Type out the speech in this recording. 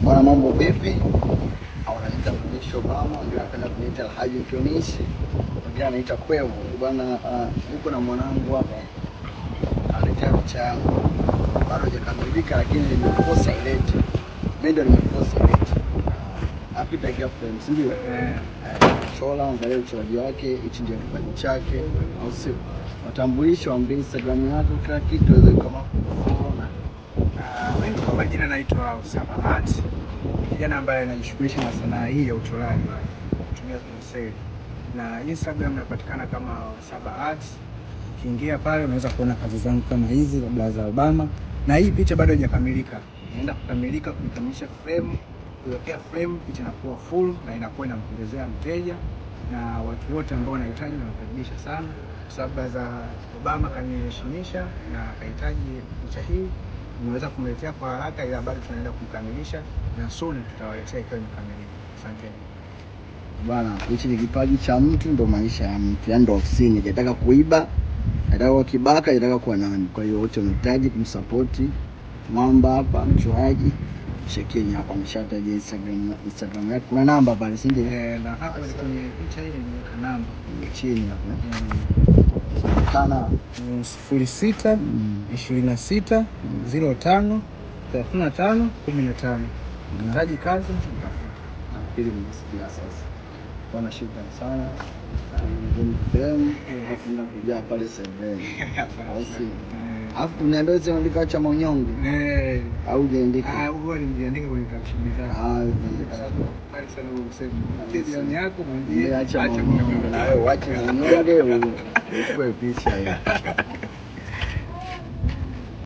Bwana, mambo vipi? Au anaita Mrisho Obama, ndio anapenda kuniita Alhaji Mtumishi. Ndio anaita Kwevu. Bwana, niko na mwanangu hapa. Anaita picha yangu. Bado hajakamilika lakini nimepost ilete. Mimi ndio nimepost ilete. Happy birthday friends, ndio. Chola angalia uchoraji wake, hichi ndio kipaji chake. Au sio? Watambulisho wa Instagram yako kila kitu ile kama kuona. Mimi kwa majina naitwa Usama Art. Kijana ambaye anajishughulisha na sanaa hii ya uchoraji kutumia penseli. Na Instagram napatikana kama Usama Art. Ukiingia pale unaweza kuona kazi zangu kama hizi za Obama. Na hii picha bado haijakamilika. Inaenda kukamilika kuikamilisha frame, kuwekea frame picha inakuwa full na inakuwa inampendezea mteja na watu wote ambao wanahitaji wanakaribisha sana. Sababu za Obama kaniheshimisha na akahitaji picha hii. Nimeweza kumletea kwa haraka ila bado tunaenda kukamilisha na soon tutawaletea ikiwa imekamilika. Asanteni. Bwana, hichi ni kipaji cha mtu, ndo maisha ya mtu. Yaani ndo ofisini, hajataka kuiba, hajataka kibaka, hajataka kuwa nani. Kwa hiyo wote wanahitaji kumsupport Mwamba hapa, mchoraji. Chekeni hapa, ameshataja Instagram yake. Kuna namba pale, si ndio? Na hapa kwenye picha hii nimeweka namba chini hapa. Kana 06 26 05 35 15. Unahitaji kazi ili msikia sasa. Bwana, shukrani sana. Ndio hakuna kuja pale sebeni. Alafu niambie sasa unaandika cha maunyonge. Au unaandika? Huwa niliandika kwenye caption zangu. Pale sana useme. Jirani yako mwambie acha maunyonge. Na wewe acha maunyonge. Uchukue picha hiyo.